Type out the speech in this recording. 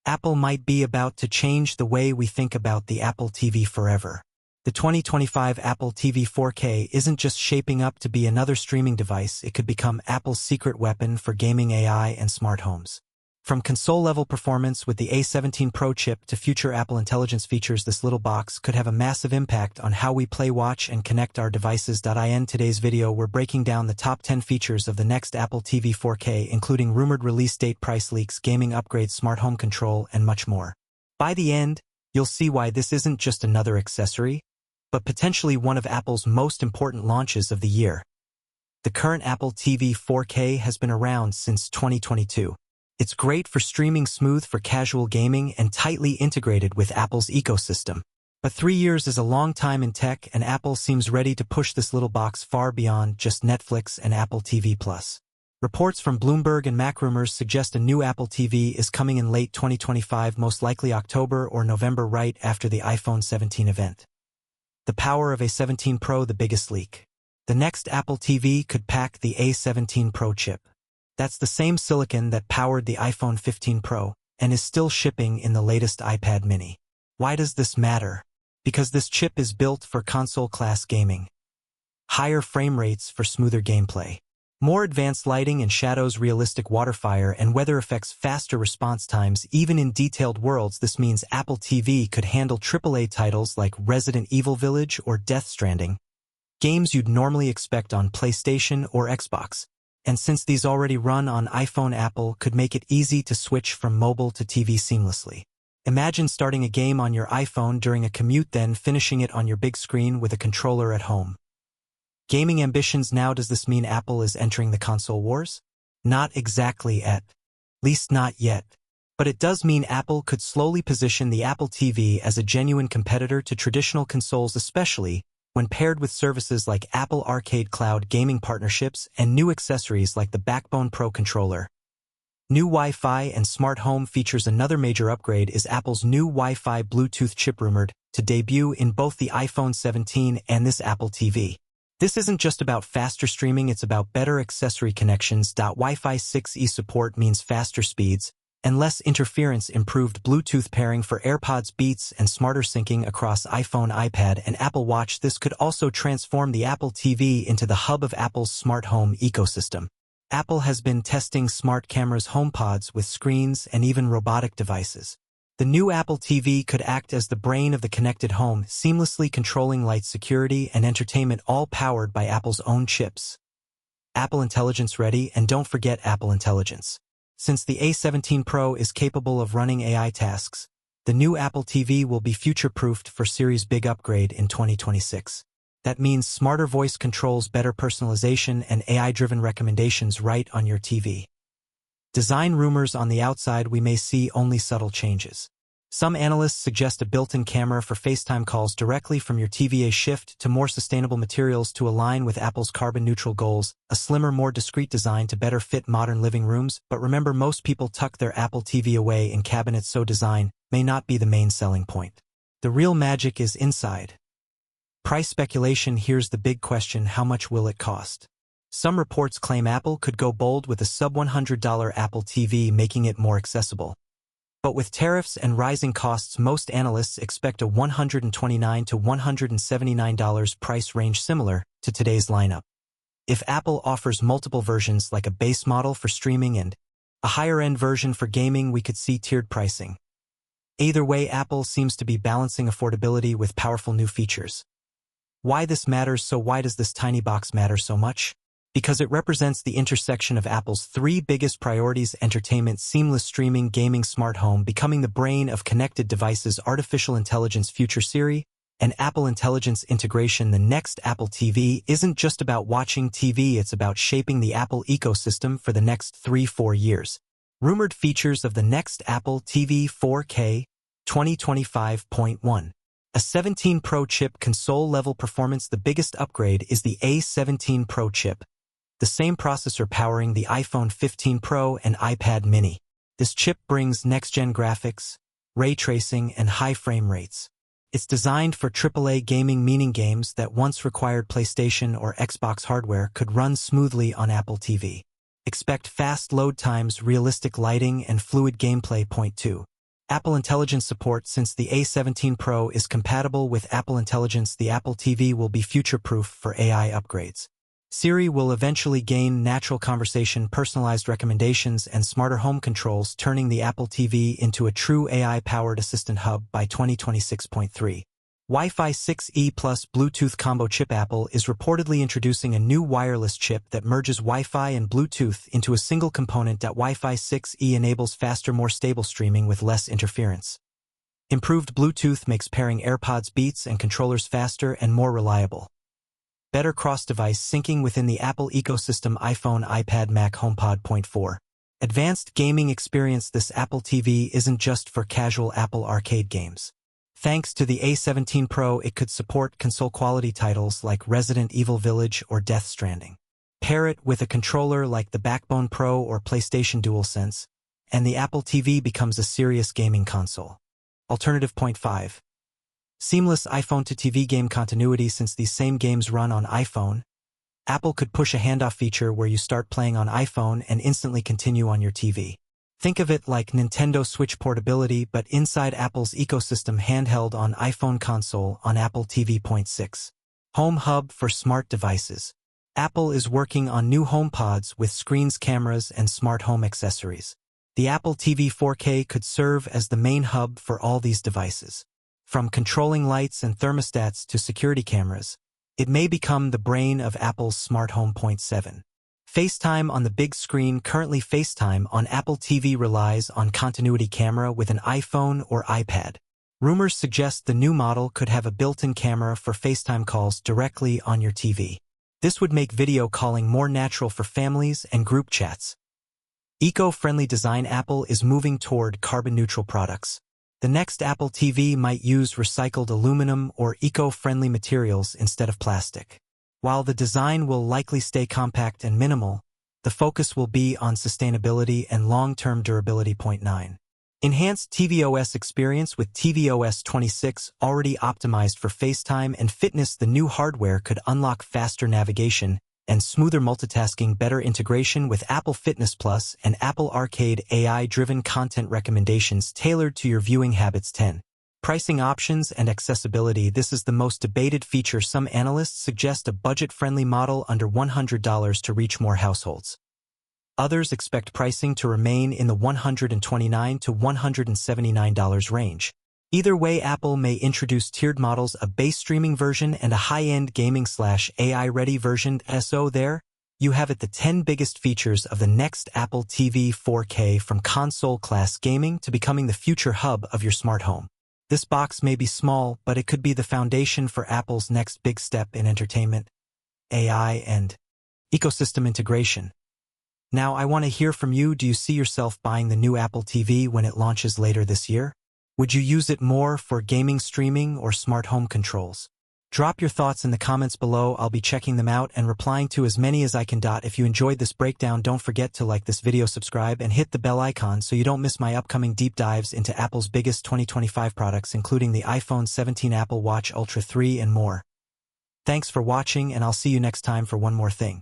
Apple might be about to change the way we think about the Apple TV forever. The 2025 Apple TV 4K isn't just shaping up to be another streaming device, it could become Apple's secret weapon for gaming AI and smart homes. From console-level performance with the A17 Pro chip to future Apple Intelligence features, this little box could have a massive impact on how we play, watch, and connect our devices. In today's video, we're breaking down the top 10 features of the next Apple TV 4K, including rumored release date, price leaks, gaming upgrades, smart home control, and much more. By the end, you'll see why this isn't just another accessory, but potentially one of Apple's most important launches of the year. The current Apple TV 4K has been around since 2022. It's great for streaming, smooth for casual gaming, and tightly integrated with Apple's ecosystem. But 3 years is a long time in tech, and Apple seems ready to push this little box far beyond just Netflix and Apple TV+. Reports from Bloomberg and MacRumors suggest a new Apple TV is coming in late 2025, most likely October or November, right after the iPhone 17 event. The power of A17 Pro, the biggest leak. The next Apple TV could pack the A17 Pro chip. That's the same silicon that powered the iPhone 15 Pro and is still shipping in the latest iPad mini. Why does this matter? Because this chip is built for console-class gaming. Higher frame rates for smoother gameplay. More advanced lighting and shadows, realistic waterfire and weather effects, faster response times, even in detailed worlds. This means Apple TV could handle AAA titles like Resident Evil Village or Death Stranding, games you'd normally expect on PlayStation or Xbox. And since these already run on iPhone, Apple could make it easy to switch from mobile to TV seamlessly. Imagine starting a game on your iPhone during a commute, then finishing it on your big screen with a controller at home. Gaming ambitions now. Does this mean Apple is entering the console wars? Not exactly, at least not yet. But it does mean Apple could slowly position the Apple TV as a genuine competitor to traditional consoles, especially when paired with services like Apple Arcade, cloud gaming partnerships, and new accessories like the Backbone Pro controller. New Wi-Fi and smart home features. Another major upgrade is Apple's new Wi-Fi Bluetooth chip, rumored to debut in both the iPhone 17 and this Apple TV. This isn't just about faster streaming, it's about better accessory connections. Wi-Fi 6E support means faster speeds and less interference, improved Bluetooth pairing for AirPods, Beats, and smarter syncing across iPhone, iPad, and Apple Watch. This could also transform the Apple TV into the hub of Apple's smart home ecosystem. Apple has been testing smart cameras, HomePods with screens, and even robotic devices. The new Apple TV could act as the brain of the connected home, seamlessly controlling light, security, and entertainment, all powered by Apple's own chips. Apple Intelligence ready, and don't forget Apple Intelligence. Since the A17 Pro is capable of running AI tasks, the new Apple TV will be future-proofed for Siri's big upgrade in 2026. That means smarter voice controls, better personalization, and AI-driven recommendations right on your TV. Design rumors. On the outside, we may see only subtle changes. Some analysts suggest a built-in camera for FaceTime calls directly from your TV, a shift to more sustainable materials to align with Apple's carbon-neutral goals, a slimmer, more discreet design to better fit modern living rooms. But remember, most people tuck their Apple TV away in cabinets, so design may not be the main selling point. The real magic is inside. Price speculation. Here's the big question: how much will it cost? Some reports claim Apple could go bold with a sub-$100 Apple TV, making it more accessible. But with tariffs and rising costs, most analysts expect a $129 to $179 price range, similar to today's lineup. If Apple offers multiple versions, like a base model for streaming and a higher-end version for gaming, we could see tiered pricing. Either way, Apple seems to be balancing affordability with powerful new features. Why this matters? So why does this tiny box matter so much? Because it represents the intersection of Apple's three biggest priorities: entertainment, seamless streaming, gaming, smart home, becoming the brain of connected devices, artificial intelligence, future Siri, and Apple Intelligence integration. The next Apple TV isn't just about watching TV, it's about shaping the Apple ecosystem for the next 3-4 years. Rumored features of the next Apple TV 4K 2025.1. A17 Pro chip, console-level performance. The biggest upgrade is the A17 Pro chip, the same processor powering the iPhone 15 Pro and iPad mini. This chip brings next-gen graphics, ray tracing, and high frame rates. It's designed for AAA gaming, meaning games that once required PlayStation or Xbox hardware could run smoothly on Apple TV. Expect fast load times, realistic lighting, and fluid gameplay. Point 2. Apple Intelligence support. Since the A17 Pro is compatible with Apple Intelligence, the Apple TV will be future-proof for AI upgrades. Siri will eventually gain natural conversation, personalized recommendations, and smarter home controls, turning the Apple TV into a true AI-powered assistant hub by 2026.3. Wi-Fi 6E plus Bluetooth combo chip. Apple is reportedly introducing a new wireless chip that merges Wi-Fi and Bluetooth into a single component. Wi-Fi 6E enables faster, more stable streaming with less interference. Improved Bluetooth makes pairing AirPods, Beats, and controllers faster and more reliable. Better cross-device syncing within the Apple ecosystem: iPhone, iPad, Mac, HomePod. Point 4. Advanced gaming experience. This Apple TV isn't just for casual Apple Arcade games. Thanks to the A17 Pro, it could support console-quality titles like Resident Evil Village or Death Stranding. Pair it with a controller like the Backbone Pro or PlayStation DualSense, and the Apple TV becomes a serious gaming console. Alternative. Point 5. Seamless iPhone to TV game continuity. Since these same games run on iPhone, Apple could push a handoff feature where you start playing on iPhone and instantly continue on your TV. Think of it like Nintendo Switch portability, but inside Apple's ecosystem: handheld on iPhone, console on Apple TV. Point 6. Home hub for smart devices. Apple is working on new HomePods with screens, cameras, and smart home accessories. The Apple TV 4K could serve as the main hub for all these devices. From controlling lights and thermostats to security cameras, it may become the brain of Apple's smart home. Point 7. FaceTime on the big screen. Currently, FaceTime on Apple TV relies on continuity camera with an iPhone or iPad. Rumors suggest the new model could have a built-in camera for FaceTime calls directly on your TV. This would make video calling more natural for families and group chats. Eco-friendly design. Apple is moving toward carbon-neutral products. The next Apple TV might use recycled aluminum or eco-friendly materials instead of plastic. While the design will likely stay compact and minimal, the focus will be on sustainability and long-term durability. Point 9. Enhanced tvOS experience. With tvOS 26 already optimized for FaceTime and fitness, the new hardware could unlock faster navigation and smoother multitasking, better integration with Apple Fitness Plus and Apple Arcade, AI-driven content recommendations tailored to your viewing habits. 10. Pricing options and accessibility. This is the most debated feature. Some analysts suggest a budget-friendly model under $100 to reach more households. Others expect pricing to remain in the $129 to $179 range. Either way, Apple may introduce tiered models, a base streaming version and a high-end gaming/AI-ready version. So there you have it, the 10 biggest features of the next Apple TV 4K, from console-class gaming to becoming the future hub of your smart home. This box may be small, but it could be the foundation for Apple's next big step in entertainment, AI, and ecosystem integration. Now, I want to hear from you. Do you see yourself buying the new Apple TV when it launches later this year? Would you use it more for gaming, streaming, or smart home controls? Drop your thoughts in the comments below. I'll be checking them out and replying to as many as I can. If you enjoyed this breakdown, don't forget to like this video, subscribe, and hit the bell icon so you don't miss my upcoming deep dives into Apple's biggest 2025 products, including the iPhone 17, Apple Watch Ultra 3, and more. Thanks for watching, and I'll see you next time for one more thing.